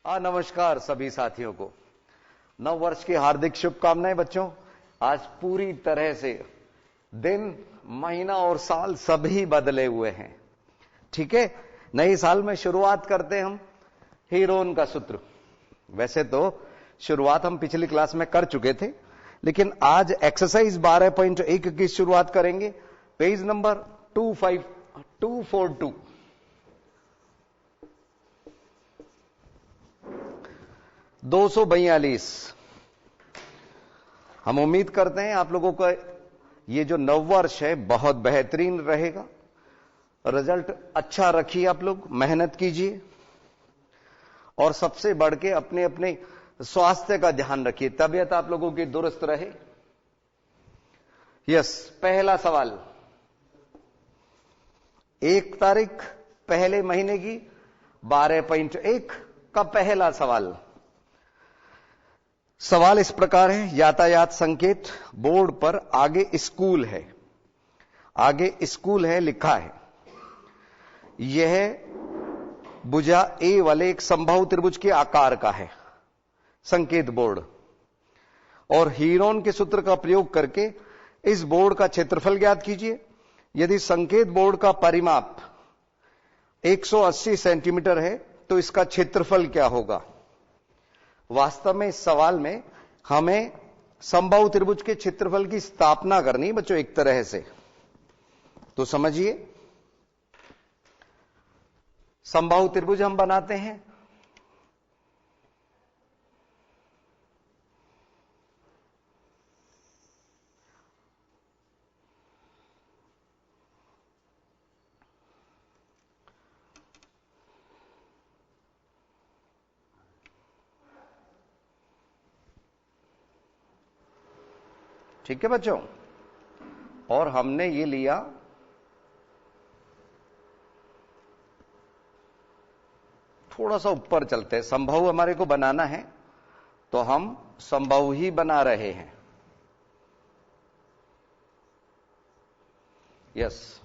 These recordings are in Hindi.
नमस्कार सभी साथियों को। नव वर्ष की हार्दिक शुभकामनाएं बच्चों। आज पूरी तरह से दिन, महीना और साल सभी बदले हुए हैं। ठीक है, नए साल में शुरुआत करते हैं हम हीरोन का सूत्र। वैसे तो शुरुआत हम पिछली क्लास में कर चुके थे, लेकिन आज एक्सरसाइज 12.1 की शुरुआत करेंगे। Page number 242। 242। हम उम्मीद करते हैं आप लोगों का ये जो नववर्ष है बहुत बेहतरीन रहेगा। रिजल्ट अच्छा रखिए, आप लोग मेहनत कीजिए और सबसे बढ़ के अपने अपने स्वास्थ्य का ध्यान रखिए, तबीयत आप लोगों की दुरुस्त रहे। यस, पहला सवाल 1 तारीख पहले महीने की 12.1 का पहला सवाल। सवाल इस प्रकार है, यातायात संकेत बोर्ड पर आगे स्कूल है, लिखा है। यह भुजा ए वाले एक समबाहु त्रिभुज के आकार का है संकेत बोर्ड, और हीरोन के सूत्र का प्रयोग करके इस बोर्ड का क्षेत्रफल ज्ञात कीजिए। यदि संकेत बोर्ड का परिमाप 180 सेंटीमीटर है तो इसका क्षेत्रफल क्या होगा। वास्तव में इस सवाल में हमें समबाहु त्रिभुज के क्षेत्रफल की स्थापना करनी है बच्चों, एक तरह से। तो समझिए, समबाहु त्रिभुज हम बनाते हैं। ठीक है बच्चों, और हमने ये लिया थोड़ा सा ऊपर चलते हैं। समबाहु हमारे को बनाना है तो हम समबाहु ही बना रहे हैं। यस,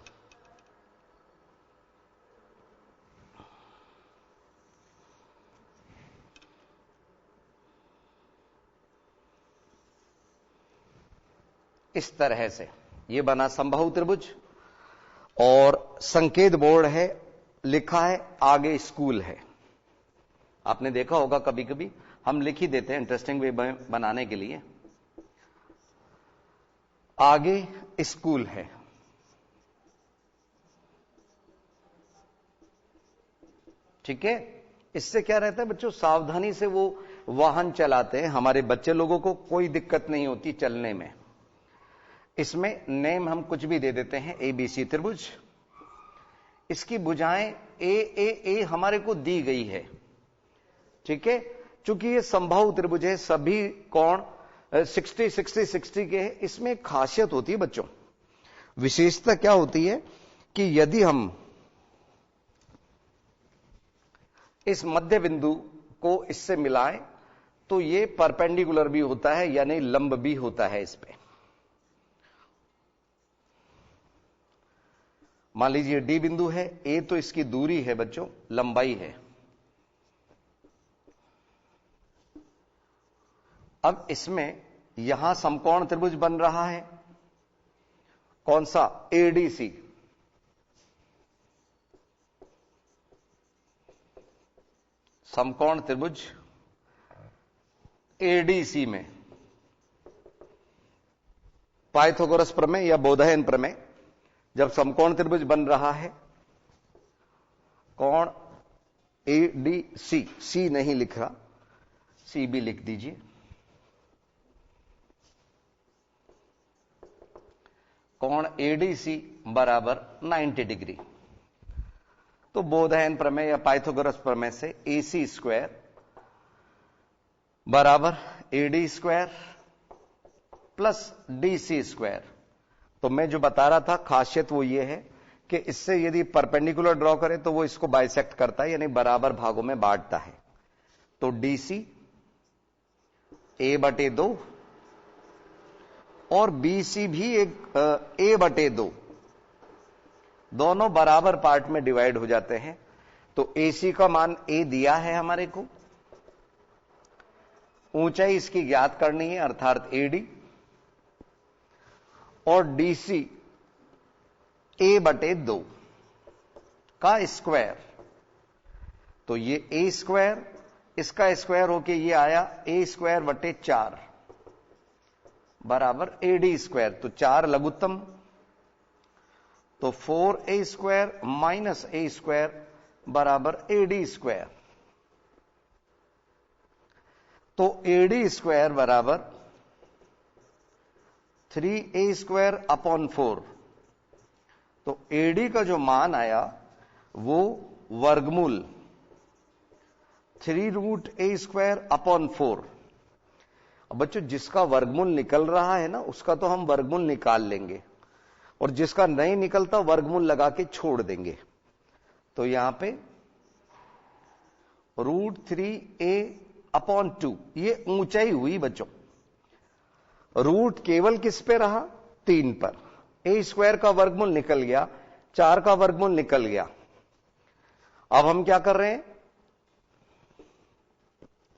इस तरह से ये बना समबाहु त्रिभुज, और संकेत बोर्ड है, लिखा है आगे स्कूल है। आपने देखा होगा कभी कभी हम लिख ही देते हैं इंटरेस्टिंग वे बनाने के लिए। आगे स्कूल है, ठीक है। इससे क्या रहता है बच्चों, सावधानी से वो वाहन चलाते हैं। हमारे बच्चे लोगों को कोई दिक्कत नहीं होती चलने में। इसमें नेम हम कुछ भी दे देते हैं, ABC त्रिभुज। इसकी भुजाएं ए हमारे को दी गई है, ठीक है। चूंकि ये समबाहु त्रिभुज है, सभी कोण 60 60 60 के हैं। इसमें एक खासियत होती है बच्चों, विशेषता क्या होती है कि यदि हम इस मध्य बिंदु को इससे मिलाएं तो ये परपेंडिकुलर भी होता है, यानी लंब भी होता है इस पे। मान लीजिए डी बिंदु है, ए तो इसकी दूरी है बच्चों, लंबाई है। अब इसमें यहां समकोण त्रिभुज बन रहा है, कौन सा, ADC। समकोण त्रिभुज ADC में पाइथागोरस प्रमेय या बोधायन प्रमेय, जब समकोण त्रिभुज बन रहा है, कोण ADC, C नहीं लिख रहा, C भी लिख दीजिए। कोण ADC बराबर 90 डिग्री। तो बोधायन प्रमेय या पाइथागोरस प्रमेय से AC स्क्वायर बराबर AD square plus DC square. तो मैं जो बता रहा था खासियत वो ये है कि इससे यदि परपेंडिकुलर ड्रॉ करें तो वो इसको बाइसेक्ट करता है, यानी बराबर भागों में बांटता है। तो DC A/2 और BC भी एक A/2, दोनों बराबर पार्ट में डिवाइड हो जाते हैं। तो AC का मान A दिया है हमारे को, ऊंचाई इसकी ज्ञात करनी है अर्थात एडी, और डीसी a/2 का स्क्वायर। तो ये a स्क्वायर, इसका स्क्वायर होके ये आया a²/4 बराबर AD स्क्वायर। तो 4 लघुत्तम, तो 4a² माइनस a² बराबर AD स्क्वायर। तो AD स्क्वायर बराबर 3a²/4। तो AD का जो मान आया वो वर्गमूल 3√a²/4। अब बच्चों जिसका वर्गमूल निकल रहा है ना उसका तो हम वर्गमूल निकाल लेंगे, और जिसका नहीं निकलता वर्गमूल लगा के छोड़ देंगे। तो यहां पे √3a/2 ये ऊंचाई हुई बच्चों। रूट केवल किस पे रहा? 3 पर। a² का वर्गमूल निकल गया, 4 का वर्गमूल निकल गया। अब हम क्या कर रहे हैं?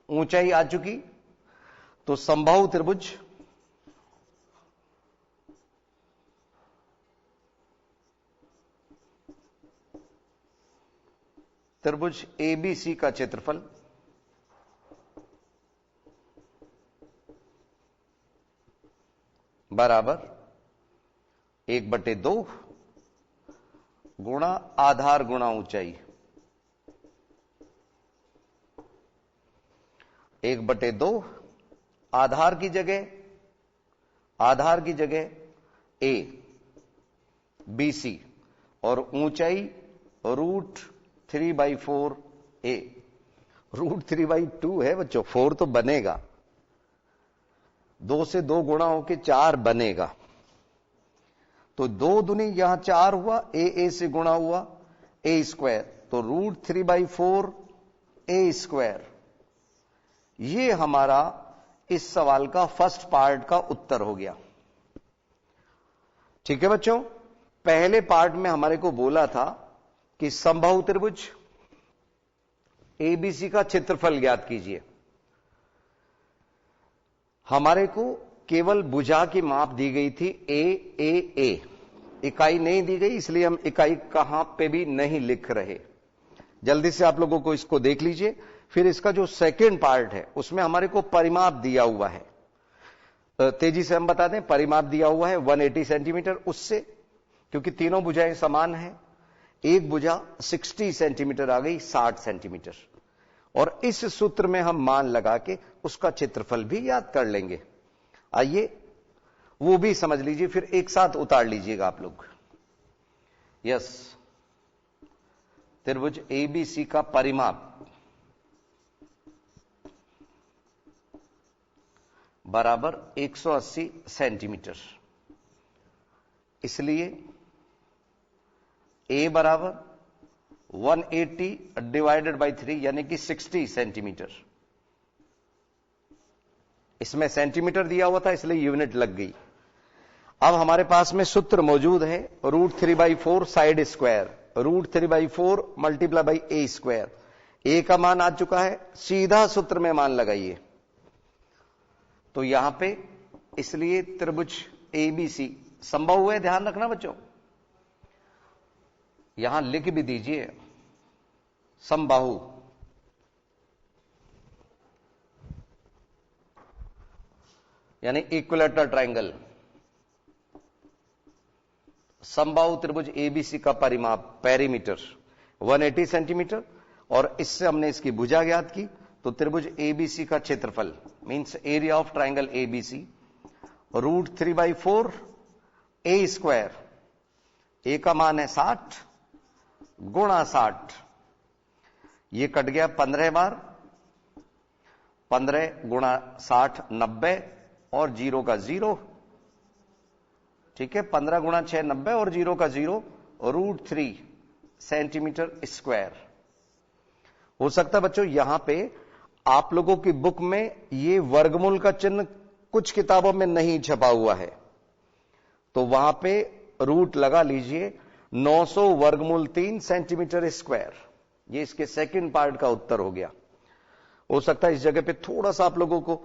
ऊंचाई आ चुकी, तो समबाहु त्रिभुज ABC का क्षेत्रफल बराबर 1/2 गुणा आधार गुणा ऊंचाई। 1/2 आधार की जगह A BC और ऊंचाई √3/4a। √3/2 है बच्चों, 4 तो बनेगा, 2 से 2 गुणा होके 4 बनेगा। तो 2 दूनी यहां 4 हुआ, a से गुणा हुआ a², तो √3/4a²। ये हमारा इस सवाल का फर्स्ट पार्ट का उत्तर हो गया। ठीक है बच्चों, पहले पार्ट में हमारे को बोला था कि समबाहु त्रिभुज ABC का क्षेत्रफल ज्ञात कीजिए। हमारे को केवल भुजा की माप दी गई थी a, इकाई नहीं दी गई, इसलिए हम इकाई कहां पे भी नहीं लिख रहे। जल्दी से आप लोगों को इसको देख लीजिए। फिर इसका जो सेकंड पार्ट है उसमें हमारे को परिमाप दिया हुआ है। तेजी से हम बता दें, परिमाप दिया हुआ है 180 सेंटीमीटर उससे, क्योंकि तीनों भुजाएं समान हैं। एक भुजा 60 सेंटीमीटर आ गई, 60 सेंटीमीटर, और इस सूत्र में हम मान लगा के उसका क्षेत्रफल भी याद कर लेंगे। आइए वो भी समझ लीजिए, फिर एक साथ उतार लीजिएगा आप लोग। यस, त्रिभुज ABC का परिमाप बराबर 180 सेंटीमीटर। इसलिए A बराबर 180 डिवाइडेड बाई 3 यानी कि 60 सेंटीमीटर। इसमें सेंटीमीटर दिया हुआ था इसलिए यूनिट लग गई। अब हमारे पास में सूत्र मौजूद है √3/4 side square, √3/4 multiply by a²। a का मान आ चुका है, सीधा सूत्र में मान लगाइए। तो यहां पे इसलिए त्रिभुज ABC समबाहु है, ध्यान रखना बच्चों, यहां लिख भी दीजिए समबाहु। यानी इक्विलैटरल ट्रायंगल। समबाहु त्रिभुज ABC का परिमाप पेरीमीटर 180 सेंटीमीटर, और इससे हमने इसकी भुजा ज्ञात की। तो त्रिभुज ABC का क्षेत्रफल means area of triangle ABC √3/4 a²। a का मान है 60 गुणा 60, ये कट गया 15 बार, 15 गुणा 60 90 और 0 का 0। ठीक है, 15 गुणा 6 90 और 0 का 0, √3 सेंटीमीटर स्क्वायर। हो सकता है बच्चों यहां पे आप लोगों की बुक में ये वर्गमूल का चिन्ह कुछ किताबों में नहीं छपा हुआ है, तो वहां पे रूट लगा लीजिए 900 वर्गमूल 3 सेंटीमीटर स्क्वायर। ये इसके सेकंड पार्ट का उत्तर हो गया। हो सकता है इस जगह पे थोड़ा सा आप लोगों को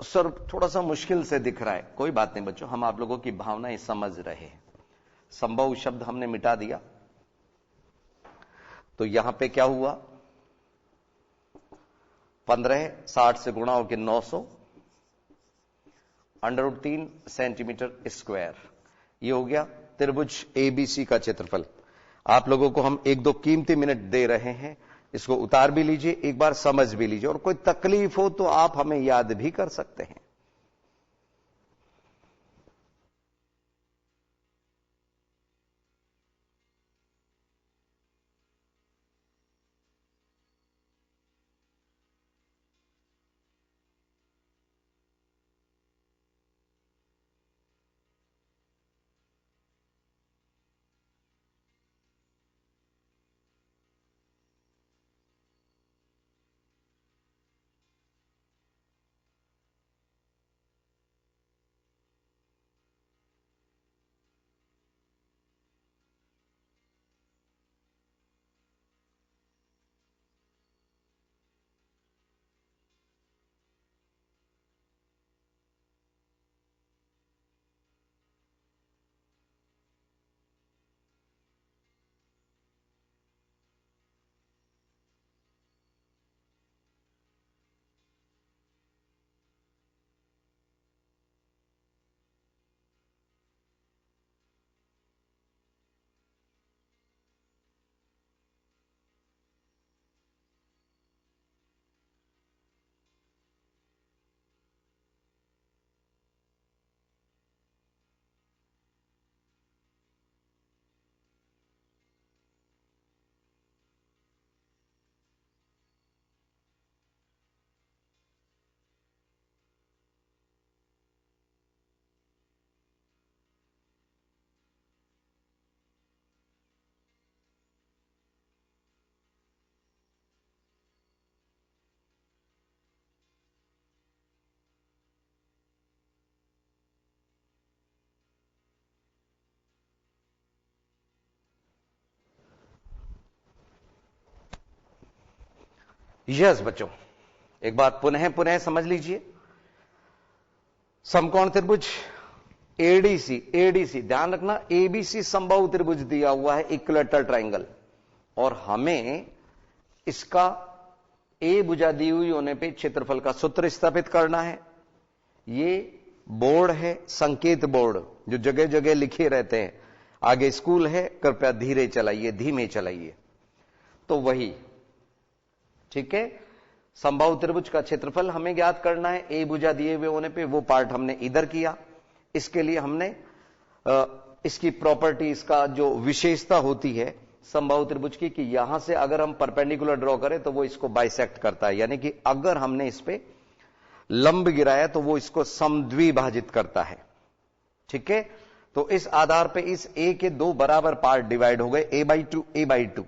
सर थोड़ा सा मुश्किल से दिख रहा है, कोई बात नहीं बच्चों, हम आप लोगों की भावनाएं समझ रहे हैं। संभव शब्द हमने मिटा दिया, तो यहां पे क्या हुआ, 15 60 से गुणा होकर 900 √3 सेंटीमीटर स्क्वायर। ये हो गया त्रिभुज एबीसी का क्षेत्रफल। आप लोगों को हम 1-2 कीमती मिनट दे रहे हैं, इसको उतार भी लीजिए, एक बार समझ भी लीजिए, और कोई तकलीफ हो तो आप हमें याद भी कर सकते हैं। यस बच्चों, एक बात पुनः पुनः समझ लीजिए। समकोण त्रिभुज एडीसी, एडीसी ध्यान रखना, एबीसी समबाहु त्रिभुज दिया हुआ है, इक्विलैटरल ट्रायंगल, और हमें इसका ए भुजा दी हुई होने पे क्षेत्रफल का सूत्र स्थापित करना है। ये बोर्ड है, संकेत बोर्ड, जो जगह जगह लिखे रहते हैं, आगे स्कूल है, कृपया धीरे चलाइए, धीमे चलाइए। तो वही ठीक है, समबाहु त्रिभुज का क्षेत्रफल हमें ज्ञात करना है, ए भुजा दिए हुए होने पे वो पार्ट हमने इधर किया। इसके लिए हमने इसकी प्रॉपर्टी, इसका जो विशेषता होती है समबाहु त्रिभुज की, कि यहां से अगर हम परपेंडिकुलर ड्रॉ करें तो वो इसको बाइसेक्ट करता है, यानी कि अगर हमने इस पे लंब गिराया तो वो इसको समद्विभाजित करता है। ठीक है, तो इस आधार पे इस ए के 2 बराबर पार्ट डिवाइड हो गए, a/2 a/2।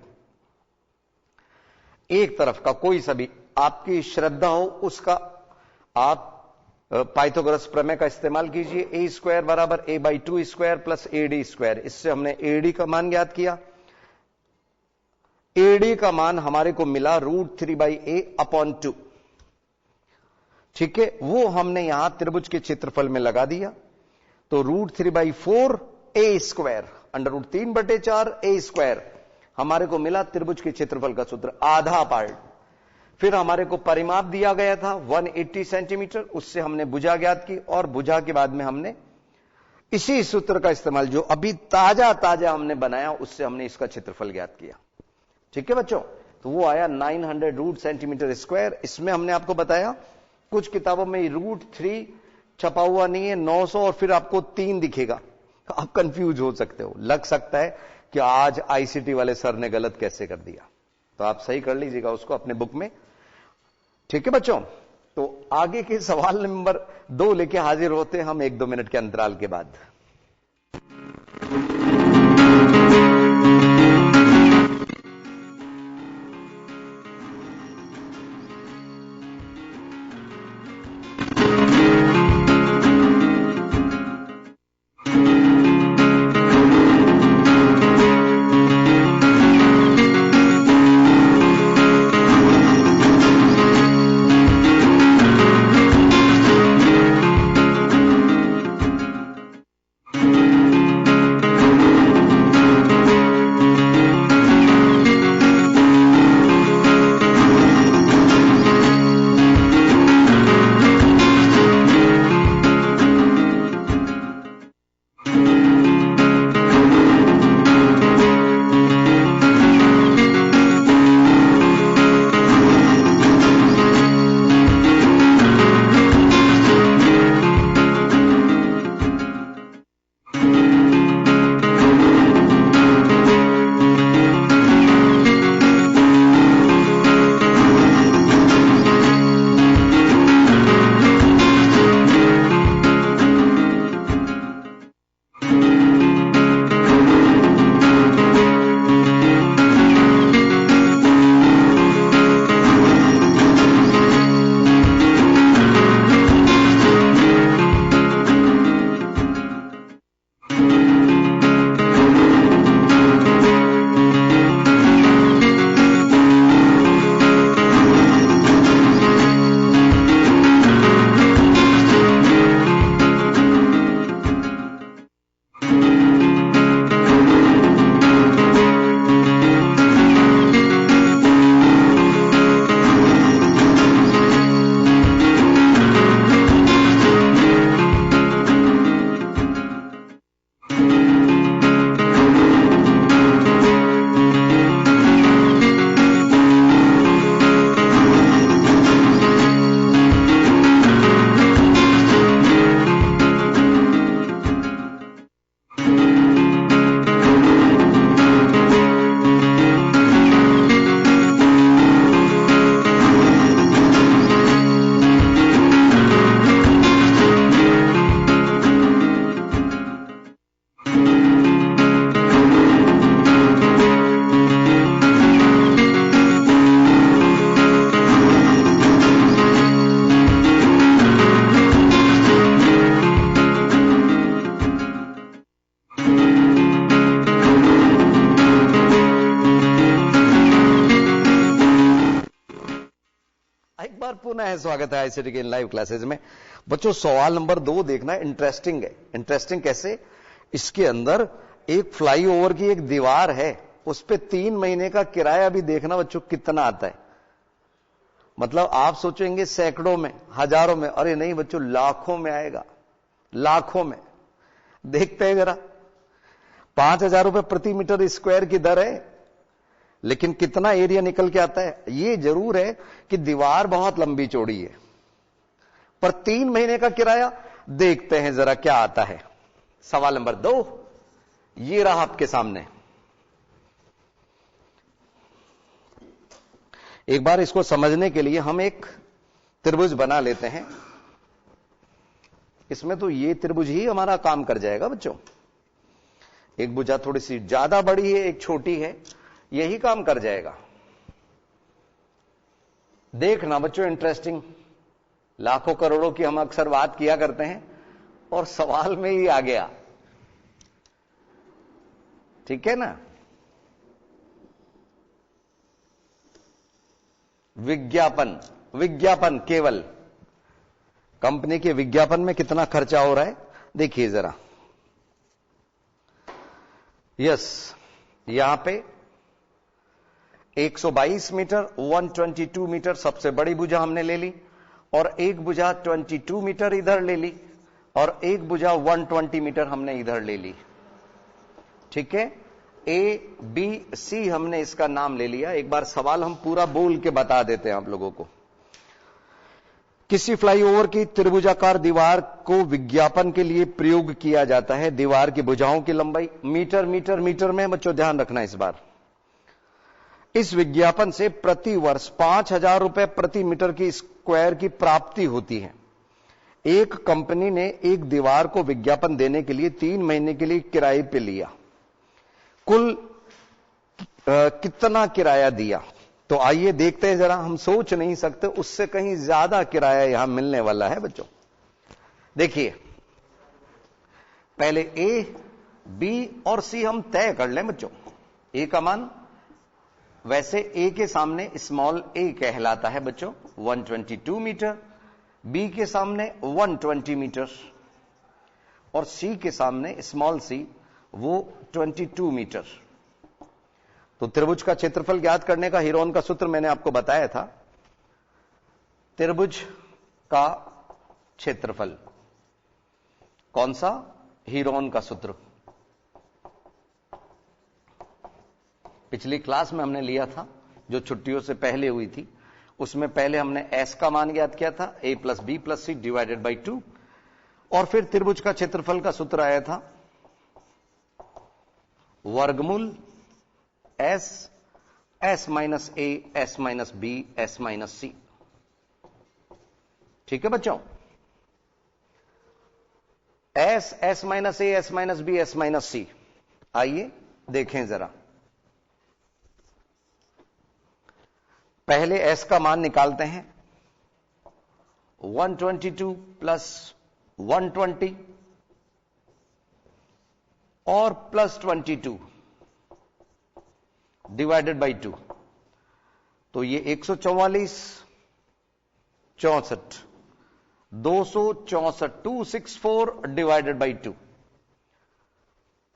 एक तरफ का कोई सभी आपकी श्रद्धा हो उसका आप पाइथागोरस प्रमेय का इस्तेमाल कीजिए। a² बराबर a/2² प्लस AD²। इससे हमने AD का मान ज्ञात किया। AD का मान हमारे को मिला √3/a/2। ठीक है, वो हमने यहां त्रिभुज के क्षेत्रफल में लगा दिया, तो √3/4 a² √3/4 a² हमारे को मिला त्रिभुज के क्षेत्रफल का सूत्र, आधा पार्ट। फिर हमारे को परिमाप दिया गया था 180 सेंटीमीटर, उससे हमने भुजा ज्ञात की, और भुजा के बाद में हमने इसी सूत्र का इस्तेमाल, जो अभी ताजा ताजा हमने बनाया, उससे हमने इसका क्षेत्रफल ज्ञात किया। ठीक है बच्चों, तो वो आया 900 रूट सेंटीमीटर स्क्वायर। इसमें हमने आपको बताया कुछ किताबों में √3 छपा हुआ नहीं है, 900 और फिर आपको 3 दिखेगा, आप कंफ्यूज हो सकते हो, लग सकता है कि आज आईसीटी वाले सर ने गलत कैसे कर दिया, तो आप सही कर लीजिएगा उसको अपने बुक में। ठीक है बच्चों, तो आगे के सवाल नंबर 2 लेके हाजिर होते हैं हम 1-2 मिनट के अंतराल के बाद। बार पुनः स्वागत है आईसीटी के इन लाइव क्लासेस में। बच्चों सवाल नंबर 2 देखना, इंटरेस्टिंग है। इंटरेस्टिंग कैसे? इसके अंदर एक फ्लाईओवर की एक दीवार है, उस पे 3 महीने का किराया भी देखना बच्चों कितना आता है। मतलब आप सोचेंगे सैकड़ों में, हजारों में, अरे नहीं बच्चों लाखों में आएगा, लाखों में। देखते हैं जरा, 5,000 रुपए प्रति मीटर स्क्वायर की दर है, लेकिन कितना एरिया निकल के आता है। ये जरूर है कि दीवार बहुत लंबी चौड़ी है, पर 3 महीने का किराया देखते हैं जरा क्या आता है। सवाल नंबर 2 ये रहा आपके सामने। एक बार इसको समझने के लिए हम एक त्रिभुज बना लेते हैं। इसमें तो ये त्रिभुज ही हमारा काम कर जाएगा बच्चों। एक भुजा थोड़ी सी ज्यादा बड़ी है, एक छोटी है, यही काम कर जाएगा। देखना बच्चों इंटरेस्टिंग, लाखों करोड़ों की हम अक्सर बात किया करते हैं और सवाल में ही आ गया, ठीक है ना। विज्ञापन, विज्ञापन केवल कंपनी के विज्ञापन में कितना खर्चा हो रहा है देखिए जरा। यस, यहां पे 122 मीटर, 122 मीटर सबसे बड़ी भुजा हमने ले ली, और एक भुजा 22 मीटर इधर ले ली, और एक भुजा 120 मीटर हमने इधर ले ली, ठीक है। ए बी सी हमने इसका नाम ले लिया। एक बार सवाल हम पूरा बोल के बता देते हैं आप लोगों को। किसी फ्लाईओवर की त्रिभुजाकार दीवार को विज्ञापन के लिए प्रयोग किया जाता है। दीवार की भुजाओं की लंबाई मीटर मीटर मीटर में, बच्चों ध्यान रखना इस बार। इस विज्ञापन से प्रति वर्ष 5,000 रुपए प्रति मीटर की स्क्वायर की प्राप्ति होती है। एक कंपनी ने एक दीवार को विज्ञापन देने के लिए 3 महीने के लिए किराए पे लिया। कुल कितना किराया दिया? तो आइए देखते हैं जरा। हम सोच नहीं सकते, उससे कहीं ज्यादा किराया यहां मिलने वाला है बच्चों। देखिए पहले ए, बी और सी हम तय कर लें बच्चों। ए का मान वैसे ए के सामने स्मॉल ए कहलाता है बच्चों, 122 मीटर। बी के सामने 120 मीटर, और सी के सामने स्मॉल सी वो 22 मीटर। तो त्रिभुज का क्षेत्रफल ज्ञात करने का हीरोन का सूत्र मैंने आपको बताया था। त्रिभुज का क्षेत्रफल कौन सा? हीरोन का सूत्र। पिछली क्लास में हमने लिया था, जो छुट्टियों से पहले हुई थी। उसमें पहले हमने एस का मान ज्ञात किया था, A plus B plus C divided by 2, और फिर त्रिभुज का क्षेत्रफल का सूत्र आया था वर्गमूल s, s minus a, s minus b, s minus c, ठीक है बच्चों। S, s minus a, s minus b, s minus c. आइए देखें जरा। पहले एस का मान निकालते हैं। 122 प्लस 120 और प्लस 22 डिवाइडेड बाई 2, तो ये 144, 64, 264, 264 डिवाइडेड बाई 2।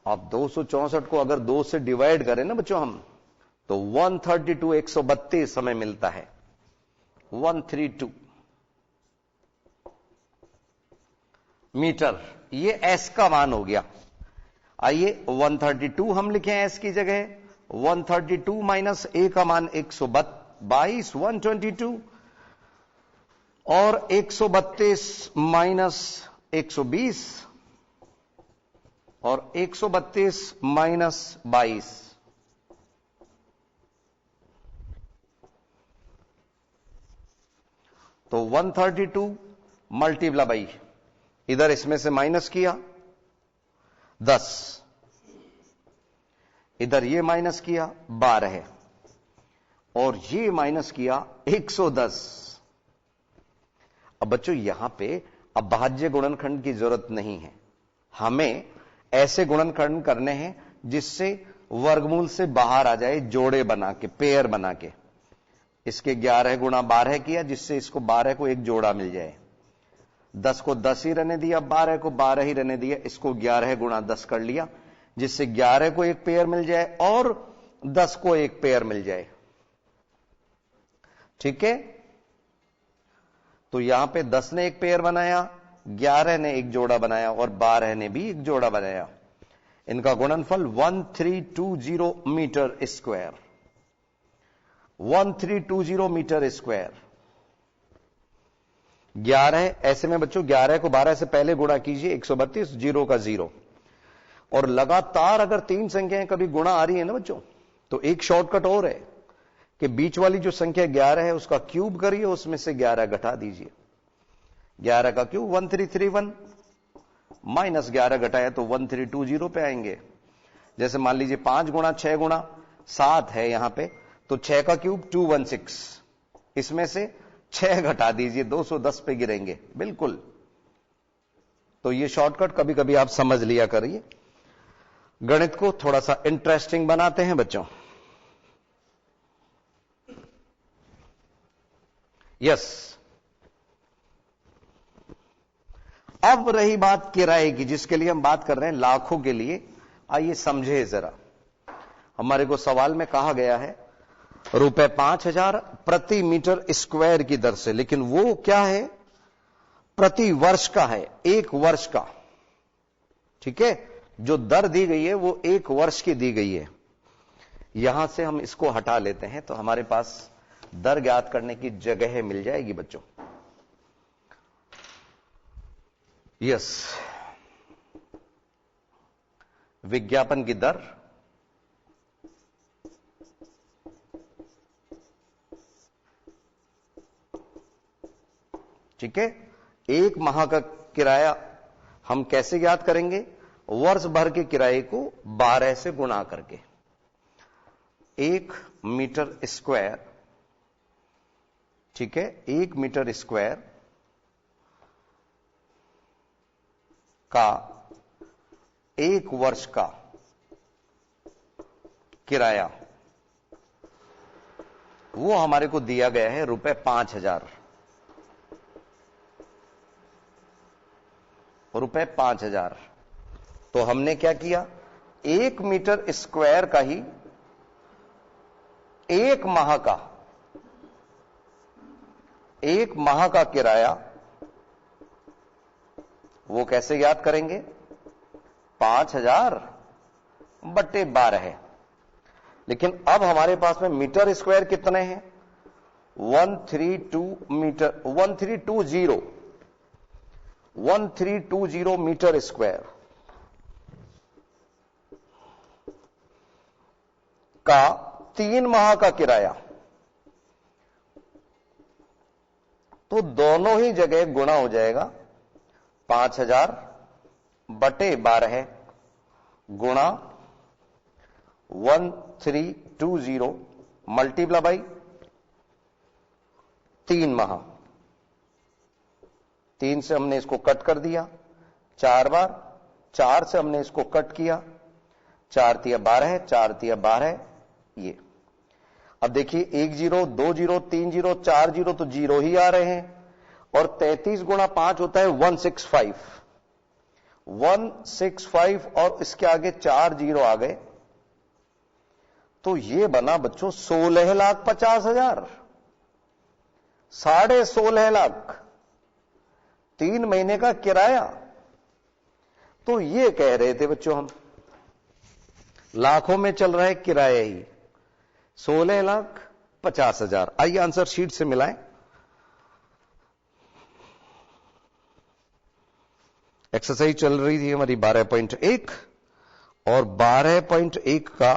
आप 264 को अगर 2 से डिवाइड करें ना बच्चों हम, तो 132, 132 हमें मिलता है, 132 मीटर। ये एस का मान हो गया। आइए 132 हम लिखें एस की जगह। 132 माइनस ए का मान 122, 122, और 132 माइनस 120, और 132 माइनस 22, तो 132 मल्टीप्लाई बाई, इधर इसमें से माइनस किया 10, इधर ये माइनस किया 12 है, और ये माइनस किया 110। अब बच्चों यहां पे अभाज्य गुणनखंड की जरूरत नहीं है, हमें ऐसे गुणनखंड करने हैं जिससे वर्गमूल से बाहर आ जाए, जोड़े बना के, पेयर बना के। इसके 11 गुणा 12 किया, जिससे इसको 12 को एक जोड़ा मिल जाए। 10 को 10 ही रहने दिया, 12 को 12 ही रहने दिया, इसको 11 गुणा 10 कर लिया, जिससे 11 को एक पेयर मिल जाए और 10 को एक पेयर मिल जाए। ठीक है, तो यहां पे 10 ने एक पेयर बनाया, 11 ने एक जोड़ा बनाया और 12 ने भी एक जोड़ा बनाया। इनका गुणनफल 1320 मीटर स्क्वायर, 1320 मीटर स्क्वायर। 11 ऐसे में बच्चों 11 को 12 से पहले गुणा कीजिए, 132, 0 का 0। और लगातार अगर 3 संख्याएं कभी गुणा आ रही है ना बच्चों, तो एक शॉर्टकट और है कि बीच वाली जो संख्या 11 है उसका क्यूब करिए, उसमें से 11 घटा दीजिए। 11 का क्यूब 1331, माइनस 11 घटाया तो 1320 पे आएंगे। जैसे मान लीजिए 5 गुणा 6 गुणा 7 है यहां पे, तो 6 का क्यूब 216, इसमें से 6 घटा दीजिए, 210 पे गिरेंगे बिल्कुल। तो ये शॉर्टकट कभी कभी आप समझ लिया करिए, गणित को थोड़ा सा इंटरेस्टिंग बनाते हैं बच्चों। यस, अब रही बात किराए की, जिसके लिए हम बात कर रहे हैं लाखों के लिए। आइए समझे जरा, हमारे को सवाल में कहा गया है रुपए 5000 प्रति मीटर स्क्वायर की दर से, लेकिन वो क्या है, प्रति वर्ष का है, 1 वर्ष का। ठीक है, जो दर दी गई है वो 1 वर्ष की दी गई है। यहां से हम इसको हटा लेते हैं तो हमारे पास दर ज्ञात करने की जगह मिल जाएगी बच्चों। यस, विज्ञापन की दर ठीक है। 1 माह का किराया हम कैसे ज्ञात करेंगे, वर्ष भर के किराए को 12 से गुणा करके। 1 मीटर स्क्वायर, ठीक है, 1 मीटर स्क्वायर का 1 वर्ष का किराया, वो हमारे को दिया गया है रुपए 5000, रुपए 5000। तो हमने क्या किया, 1 मीटर स्क्वायर का ही 1 माह का, 1 माह का किराया वो कैसे याद करेंगे, 5000 बटे 12 है। लेकिन अब हमारे पास में मीटर स्क्वायर कितने हैं, 132 मीटर, 1320 मीटर स्क्वायर का 3 माह का किराया। तो दोनों ही जगह गुणा हो जाएगा, 5000 बटे 12 गुणा 1320 मल्टीप्लाई बाई 3 माह। 3 से हमने इसको कट कर दिया 4 बार, 4 से हमने इसको कट किया, 4 तिया 12, 4 तिया 12। ये अब देखिए 1 0, 2 0, 3 0, 4 0 तो 0 ही आ रहे हैं। और 33 गुणा 5 होता है 165, 165 और इसके आगे 4 0 आ गए, तो ये बना बच्चों 16,50,000, 16.5 लाख 3 महीने का किराया। तो ये कह रहे थे बच्चों हम, लाखों में चल रहा है किराया ही, 16,50,000। आइए आंसर शीट से मिलाएं। एक्सरसाइज चल रही थी हमारी 12.1 और 12.1 का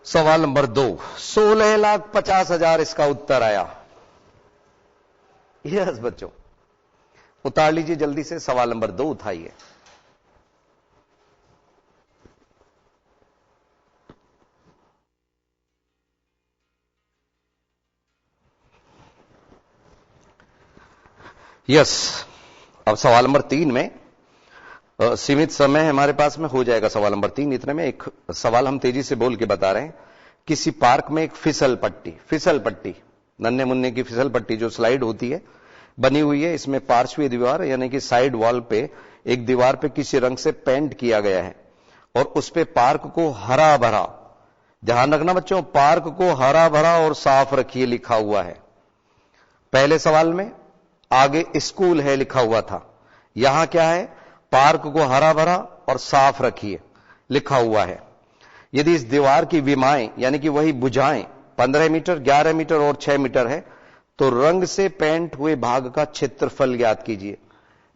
सवाल नंबर 2, 16,50,000 इसका उत्तर आया। यस बच्चों, उतार लीजिए जल्दी से, सवाल नंबर 2 उठाइए। यस, अब सवाल नंबर 3 में सीमित समय हमारे पास में हो जाएगा। सवाल नंबर 3 इतने में एक सवाल हम तेजी से बोल के बता रहे हैं किसी पार्क में एक फिसल पट्टी नन्हे मुन्ने की फिसल पट्टी जो स्लाइड होती है बनी हुई है। इसमें पार्श्वीय दीवार यानी कि साइड वॉल पे एक दीवार पे किसी रंग से पेंट किया गया है और उस पे पार्क को हरा भरा, ध्यान रखना बच्चों, पार्क को हरा भरा और साफ रखिए लिखा हुआ है। पहले सवाल में आगे स्कूल है लिखा हुआ था, यहां क्या है, पार्क को हरा भरा और साफ रखिए लिखा हुआ है। यदि इस दीवार की विमाएं यानी कि वही भुजाएं 15 मीटर, 11 मीटर और 6 मीटर है तो रंग से पेंट हुए भाग का क्षेत्रफल ज्ञात कीजिए।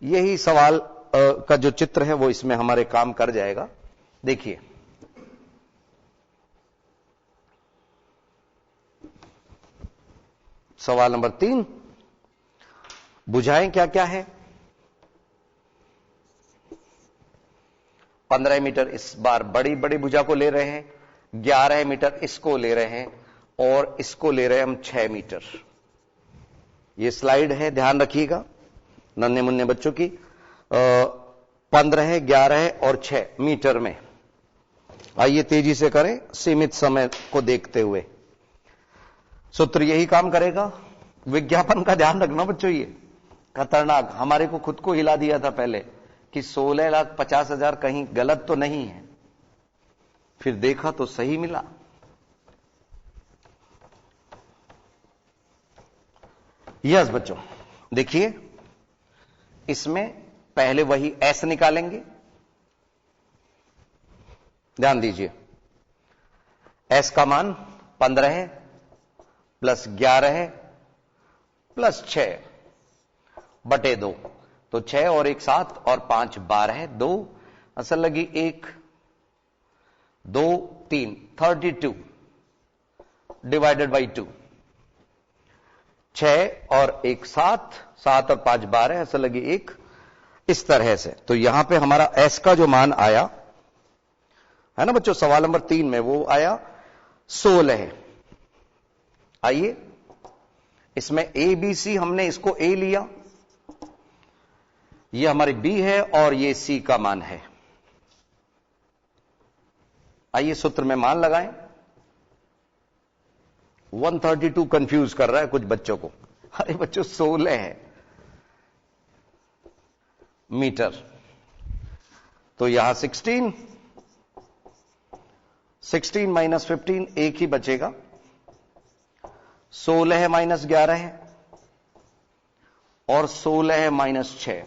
यही सवाल का जो चित्र है वो इसमें हमारे काम कर जाएगा। देखिए सवाल नंबर 3, भुजाएं क्या क्या है। 15 मीटर इस बार बड़ी बड़ी भुजा को ले रहे हैं, 11 मीटर इसको ले रहे हैं और इसको ले रहे हैं हम 6 मीटर। ये स्लाइड है, ध्यान रखिएगा नन्हे मुन्ने बच्चों की। 15, 11 और 6 मीटर में। आइए तेजी से करें सीमित समय को देखते हुए। सूत्र यही काम करेगा। विज्ञापन का ध्यान रखना बच्चों, ये खतरनाक, हमारे को खुद को हिला दिया था पहले कि 16,50,000 कहीं गलत तो नहीं है, फिर देखा तो सही मिला। यस बच्चों देखिए, इसमें पहले वही एस निकालेंगे, ध्यान दीजिए। एस का मान 15 है प्लस 11 है प्लस 6 बटे 2, तो 6 और 1 7 और 5 12 है, 2 असल लगी 1 2 3 32 डिवाइडेड बाई 2। 6 और 1 7, 7 और 5 12 असल लगी 1, इस तरह से। तो यहां पे हमारा एस का जो मान आया है ना बच्चों, सवाल नंबर 3 में वो आया 16 है। आइए इसमें ए बी सी, हमने इसको ए लिया, ये हमारी बी है और ये सी का मान है। आइए सूत्र में मान लगाएं। 132 कंफ्यूज कर रहा है कुछ बच्चों को। अरे बच्चों 16 है मीटर, तो यहां 16 माइनस 15 एक ही बचेगा, 16 है माइनस 11 है और 16 है माइनस 6।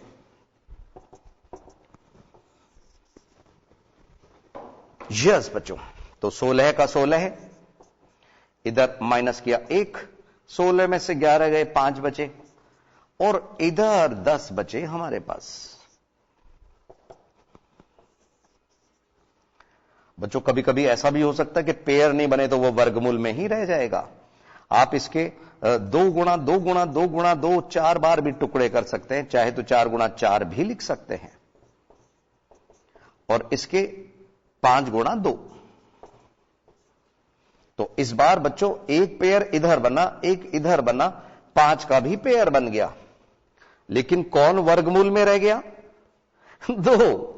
यस बच्चों, तो 16 का 16 है, इधर माइनस किया 1, 16 में से 11 गए 5 बचे और इधर 10 बचे हमारे पास। बच्चों कभी कभी ऐसा भी हो सकता है कि पेयर नहीं बने तो वो वर्गमूल में ही रह जाएगा। आप इसके 2 गुणा 2 गुणा 2 गुणा 2 4 बार भी टुकड़े कर सकते हैं, चाहे तो 4 गुणा 4 भी लिख सकते हैं, और इसके 5 गुणा 2। तो इस बार बच्चों एक पेयर इधर बना, एक इधर बना, 5 का भी पेयर बन गया, लेकिन कौन वर्गमूल में रह गया? 2।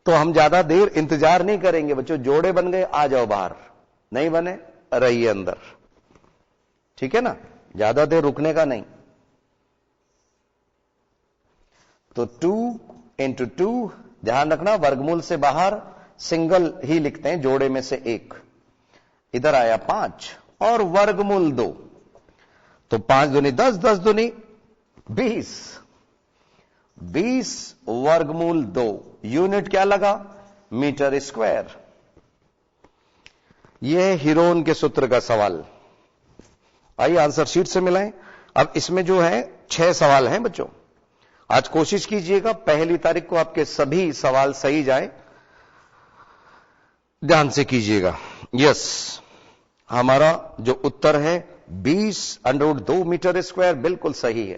तो हम ज्यादा देर इंतजार नहीं करेंगे बच्चों, जोड़े बन गए आ जाओ बाहर, नहीं बने रहिए अंदर, ठीक है ना, ज्यादा देर रुकने का नहीं। तो 2 इंटू 2, ध्यान रखना वर्गमूल से बाहर सिंगल ही लिखते हैं, जोड़े में से 1, इधर आया 5 और वर्गमूल 2, तो 5 दूनी 10, 10 दूनी 20, 20 वर्गमूल 2, यूनिट क्या लगा? Meter square. यह है हीरोन के सूत्र का सवाल। आइए आंसर शीट से मिलाएं। अब इसमें जो है 6 सवाल हैं बच्चों, आज कोशिश कीजिएगा 1 तारीख को आपके सभी सवाल सही जाए, ध्यान से कीजिएगा। यस, हमारा जो उत्तर है 20√2 मीटर स्क्वायर बिल्कुल सही है।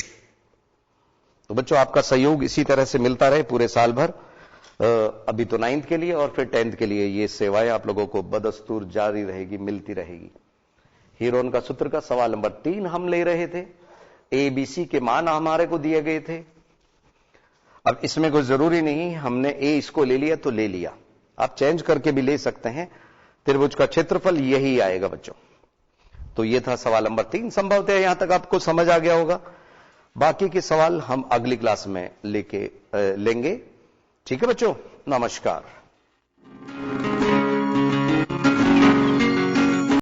तो बच्चों आपका सहयोग इसी तरह से मिलता रहे पूरे साल भर। अभी तो 9th के लिए और फिर 10th के लिए ये सेवाएं आप लोगों को बदस्तूर जारी रहेगी, मिलती रहेगी। हीरोन का सूत्र का सवाल नंबर 3 हम ले रहे थे, ABC के मान हमारे को दिए गए थे। अब इसमें कोई जरूरी नहीं हमने ए इसको ले लिया तो ले लिया, आप चेंज करके भी ले सकते हैं, त्रिभुज का क्षेत्रफल यही आएगा बच्चों। तो ये था सवाल नंबर 3। संभवतः यहां तक आपको समझ आ गया होगा। बाकी के सवाल हम अगली क्लास में लेंगे। ठीक है बच्चों, नमस्कार।